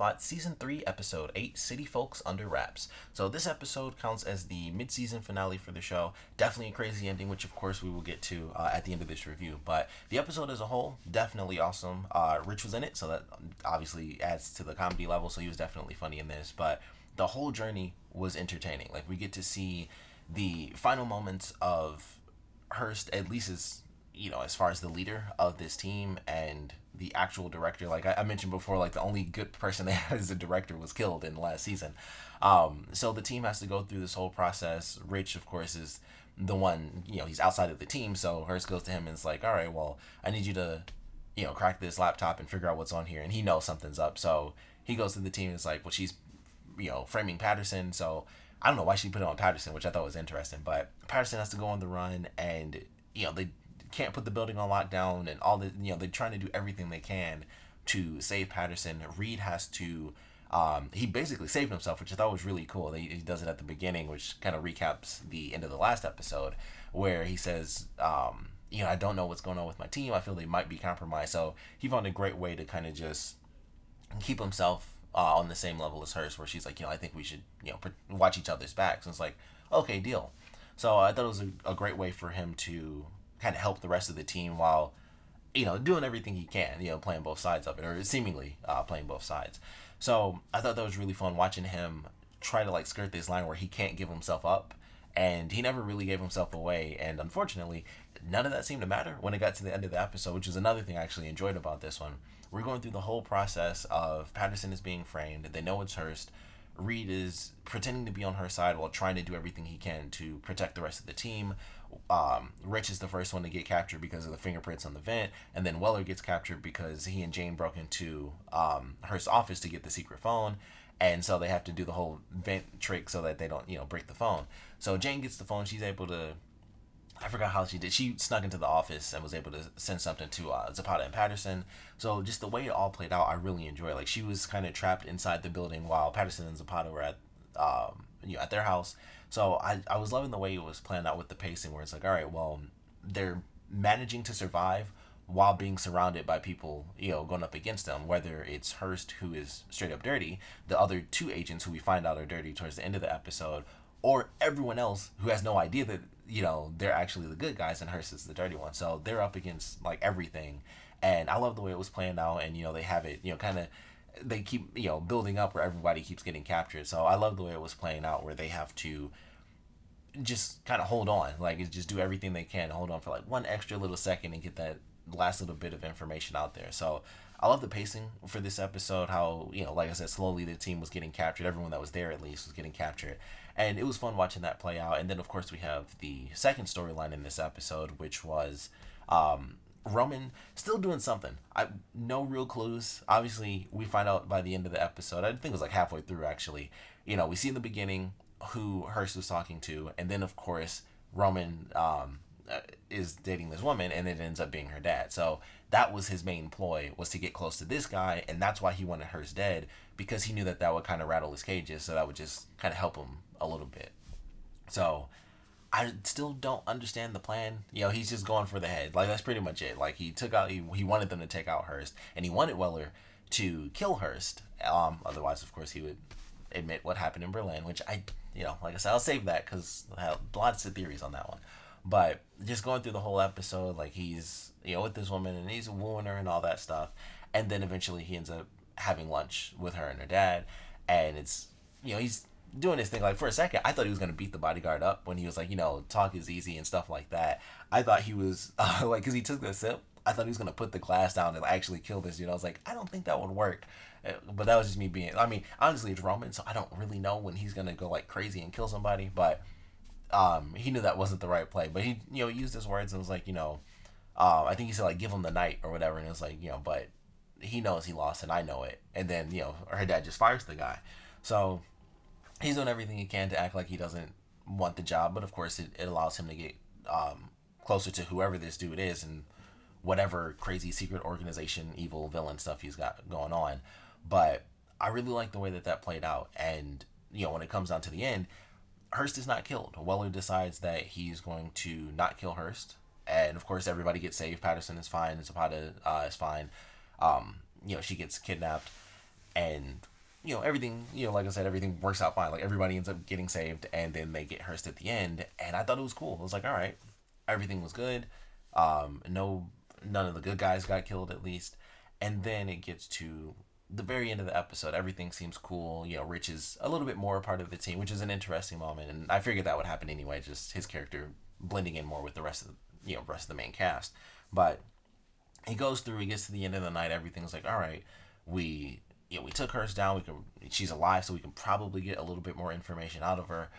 Blindspot Season 3, Episode 8, City Folks Under Wraps. So this episode counts as the mid-season finale for the show. Definitely a crazy ending, which of course we will get to at the end of this review. But the episode as a whole, definitely awesome. Rich was in it, so that obviously adds to the comedy level, so he was definitely funny in this. But the whole journey was entertaining. Like, we get to see the final moments of Hurst, at least as far as the leader of this team and the actual director. Like I mentioned before, like the only good person they had as a director was killed in the last season. So the team has to go through this whole process. Rich, of course, is the one, he's outside of the team. So Hurst goes to him and is like, all right, well, I need you to, crack this laptop and figure out what's on here. And he knows something's up. So he goes to the team and is like, well, she's, framing Patterson. So I don't know why she put it on Patterson, which I thought was interesting. But Patterson has to go on the run, and, they can't put the building on lockdown, and all the they're trying to do everything they can to save Patterson. Reed has to he basically saved himself, which I thought was really cool. He does it at the beginning, which kind of recaps the end of the last episode, where he says, I don't know what's going on with my team. I feel they might be compromised. So he found a great way to kind of just keep himself on the same level as hers, where she's like, I think we should watch each other's backs. And it's like, okay, deal. So I thought it was a great way for him to kind of help the rest of the team while, doing everything he can, playing both sides of it, or seemingly playing both sides. So I thought that was really fun watching him try to skirt this line where he can't give himself up, and he never really gave himself away. And unfortunately, none of that seemed to matter when it got to the end of the episode, which is another thing I actually enjoyed about this one. We're going through the whole process of Patterson is being framed. They know it's Hurst. Reed is pretending to be on her side while trying to do everything he can to protect the rest of the team. Rich is the first one to get captured because of the fingerprints on the vent, and then Weller gets captured because he and Jane broke into Hurst's office to get the secret phone, and so they have to do the whole vent trick so that they don't break the phone. So Jane gets the phone. She's able to, I forgot how she did. She snuck into the office and was able to send something to Zapata and Patterson. So just the way it all played out, I really enjoyed. Like, she was kind of trapped inside the building while Patterson and Zapata were at their house. So I was loving the way it was planned out with the pacing, where it's like, all right, well, they're managing to survive while being surrounded by people, going up against them, whether it's Hurst, who is straight up dirty, the other two agents who we find out are dirty towards the end of the episode, or everyone else who has no idea that, they're actually the good guys and Hurst is the dirty one. So they're up against everything. And I love the way it was planned out, and, they have it, kind of, they keep, building up where everybody keeps getting captured. So I love the way it was playing out, where they have to just kind of hold on, just do everything they can, hold on for one extra little second and get that last little bit of information out there. So I love the pacing for this episode, how, like I said, slowly the team was getting captured. Everyone that was there, at least, was getting captured. And it was fun watching that play out. And then, of course, we have the second storyline in this episode, which was Roman still doing something. No real clues. Obviously, we find out by the end of the episode. I think it was halfway through, actually. We see in the beginning who Hurst was talking to. And then, of course, Roman is dating this woman, and it ends up being her dad. So that was his main ploy, was to get close to this guy, and that's why he wanted Hurst dead, because he knew that would kind of rattle his cages, so that would just kind of help him a little bit. So I still don't understand the plan. He's just going for the head. That's pretty much it. He wanted them to take out Hurst, and he wanted Weller to kill Hurst. Otherwise, of course, he would admit what happened in Berlin, which like I said, I'll save that because I have lots of theories on that one. But just going through the whole episode, he's, with this woman, and he's wooing her and all that stuff. And then eventually he ends up having lunch with her and her dad. And it's, he's doing this thing. For a second, I thought he was going to beat the bodyguard up when he was talk is easy and stuff like that. I thought he was, because he took the sip, I thought he was going to put the glass down and actually kill this dude. I was like, I don't think that would work. But that was just me being, honestly, it's Roman, so I don't really know when he's going to go crazy and kill somebody. But he knew that wasn't the right play, but he, used his words and was like, I think he said give him the night or whatever, and it was but he knows he lost and I know it, and then her dad just fires the guy, so he's doing everything he can to act like he doesn't want the job, but of course it allows him to get closer to whoever this dude is and whatever crazy secret organization, evil villain stuff he's got going on. But I really like the way that played out, and when it comes down to the end, Hurst is not killed. Weller decides that he's going to not kill Hurst. And, of course, everybody gets saved. Patterson is fine. Zapata is fine. She gets kidnapped. And everything, like I said, everything works out fine. Like everybody ends up getting saved, and then they get Hurst at the end, and I thought it was cool. It was like, all right, everything was good. No, none of the good guys got killed at least, and then it gets to the very end of the episode. Everything seems cool. Rich is a little bit more a part of the team, which is an interesting moment, and I figured that would happen anyway. Just his character blending in more with the rest of the main cast, but he goes through. He gets to the end of the night. Everything's like, all right, we we took hers down. She's alive, so we can probably get a little bit more information out of her.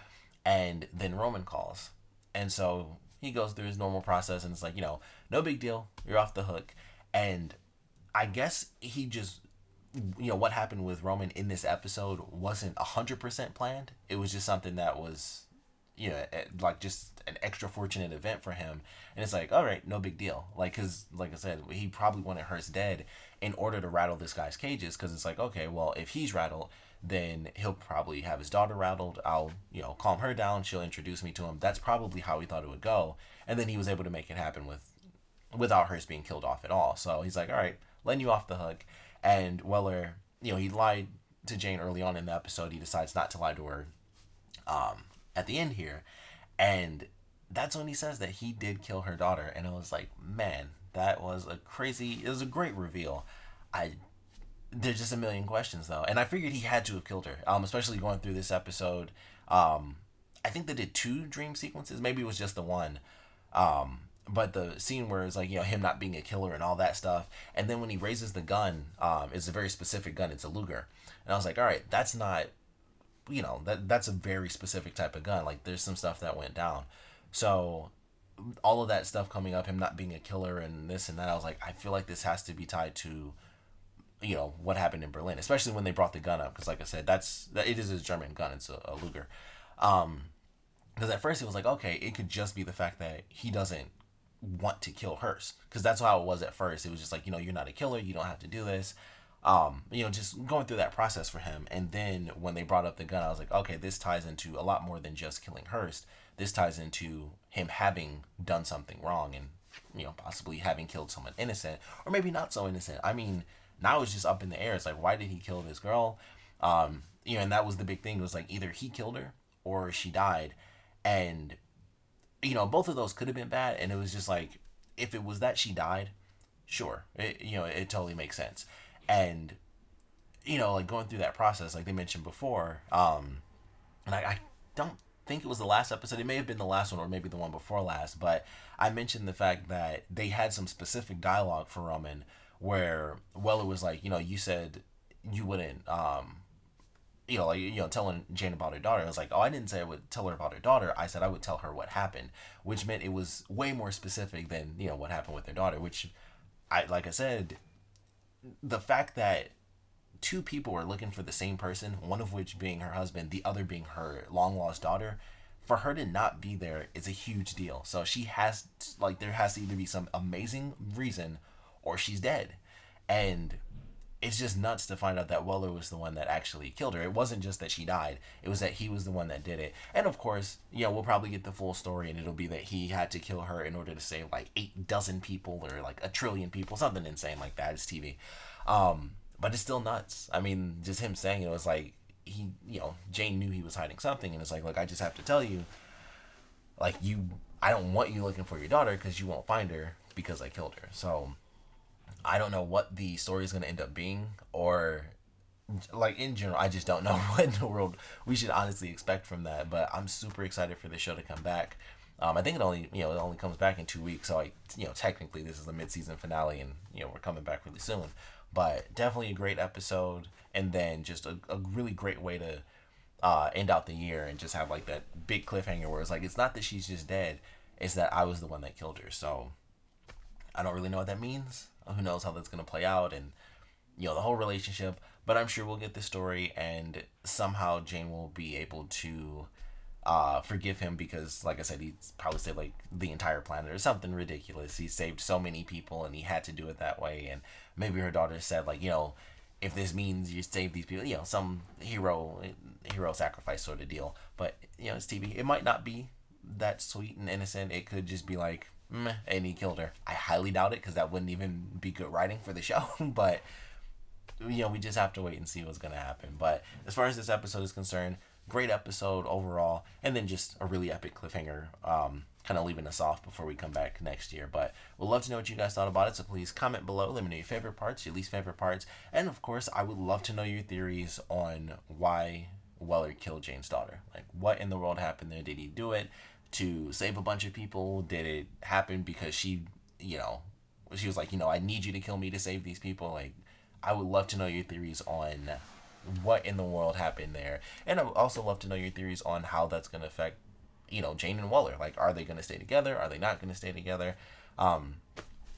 And then Roman calls, and so he goes through his normal process, and it's like, no big deal. You're off the hook. And I guess he just, what happened with Roman in this episode wasn't 100% planned. It was just something that was, like just an extra fortunate event for him. And it's like, all right, no big deal. Like, because, like I said, he probably wanted Hurst dead in order to rattle this guy's cages. Because it's like, okay, well, if he's rattled, then he'll probably have his daughter rattled. I'll, calm her down. She'll introduce me to him. That's probably how he thought it would go. And then he was able to make it happen without Hurst being killed off at all. So he's like, all right, letting you off the hook. And Weller, he lied to Jane early on in the episode. He decides not to lie to her at the end here. And that's when he says that he did kill her daughter. And I was like, man, it was a great reveal. There's just a million questions though. And I figured he had to have killed her, especially going through this episode. I think they did 2 dream sequences. Maybe it was just the one. But the scene where it's like, him not being a killer and all that stuff. And then when he raises the gun, it's a very specific gun. It's a Luger. And I was like, all right, that's not, that's a very specific type of gun. Like, there's some stuff that went down. So all of that stuff coming up, him not being a killer and this and that, I was like, I feel like this has to be tied to, what happened in Berlin, especially when they brought the gun up. Because like I said, it is a German gun. It's a Luger. Because at first it was like, okay, it could just be the fact that he doesn't want to kill Hurst, because that's how it was at first. It was just like, you're not a killer, you don't have to do this. Just going through that process for him. And then when they brought up the gun, I was like, okay, this ties into a lot more than just killing Hurst. This ties into him having done something wrong and, possibly having killed someone innocent, or maybe not so innocent. I mean, now it's just up in the air. It's like, why did he kill this girl? And that was the big thing. It was like, either he killed her or she died. And, both of those could have been bad. And it was just like, if it was that she died, sure, it totally makes sense. And, like going through that process, like they mentioned before, and I don't think it was the last episode. It may have been the last one or maybe the one before last, but I mentioned the fact that they had some specific dialogue for Roman where Weller was like, you said you wouldn't, telling Jane about her daughter. I was like, oh, I didn't say I would tell her about her daughter. I said I would tell her what happened, which meant it was way more specific than, what happened with her daughter, which like I said, the fact that 2 people are looking for the same person, one of which being her husband, the other being her long lost daughter, for her to not be there is a huge deal. So she has, there has to either be some amazing reason or she's dead. And it's just nuts to find out that Weller was the one that actually killed her. It wasn't just that she died. It was that he was the one that did it. And of course, we'll probably get the full story, and it'll be that he had to kill her in order to save 8 dozen people or 1 trillion people, something insane like that. It's TV. But it's still nuts. I mean, just him saying it was like, Jane knew he was hiding something, and it's like, look, I just have to tell you, I don't want you looking for your daughter because you won't find her because I killed her. So I don't know what the story is going to end up being, or in general, I just don't know what in the world we should honestly expect from that. But I'm super excited for the show to come back. I think it only comes back in 2 weeks. So technically this is the mid-season finale, and we're coming back really soon. But definitely a great episode, and then just a really great way to end out the year and just have that big cliffhanger where it's like, it's not that she's just dead, it's that I was the one that killed her. So I don't really know what that means. Who knows how that's going to play out, and the whole relationship. But I'm sure we'll get the story, and somehow Jane will be able to forgive him, because like I said, he's probably saved the entire planet or something ridiculous. He saved so many people, and he had to do it that way. And maybe her daughter said if this means you save these people, some hero sacrifice sort of deal. But it's TV. It might not be that sweet and innocent. It could just be and he killed her. I highly doubt it, because that wouldn't even be good writing for the show. But we just have to wait and see what's gonna happen. But as far as this episode is concerned, great episode overall, and then just a really epic cliffhanger. Kind of leaving us off before we come back next year. But we'd love to know what you guys thought about it. So please comment below. Let me know your favorite parts, your least favorite parts, and of course, I would love to know your theories on why Weller killed Jane's daughter. Like, what in the world happened there? Did he do it to save a bunch of people? Did it happen because she was like, I need you to kill me to save these people? Like, I would love to know your theories on what in the world happened there. And I would also love to know your theories on how that's going to affect, Jane and Weller. Like, are they going to stay together? Are they not going to stay together? Like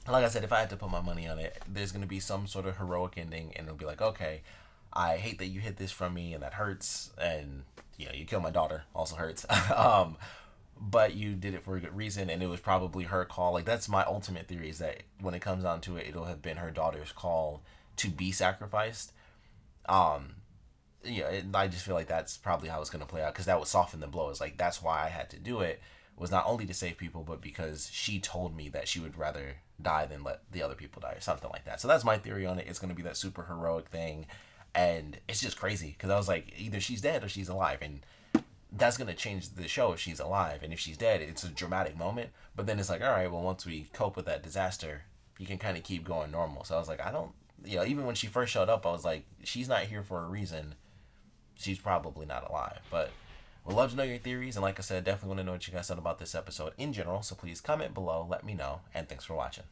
I said, if I had to put my money on it, there's going to be some sort of heroic ending, and it'll be like, okay, I hate that you hid this from me, and that hurts, and, you killed my daughter, also hurts. But you did it for a good reason, and it was probably her call. Like, that's my ultimate theory, is that when it comes down to it, it'll have been her daughter's call to be sacrificed. I just feel like that's probably how it's going to play out, because that would soften the blow. It's like, that's why I had to do it, was not only to save people, but because she told me that she would rather die than let the other people die, or something like that. So that's my theory on it. It's going to be that super heroic thing, and it's just crazy, because I was like, either she's dead or she's alive, and that's going to change the show if she's alive. And if she's dead, it's a dramatic moment, but then it's like, all right, well, once we cope with that disaster, you can kind of keep going normal. So I was like, I don't, even when she first showed up, I was like, she's not here for a reason. She's probably not alive. But we'd love to know your theories, and like I said, definitely want to know what you guys thought about this episode in general, so please comment below, let me know, and thanks for watching.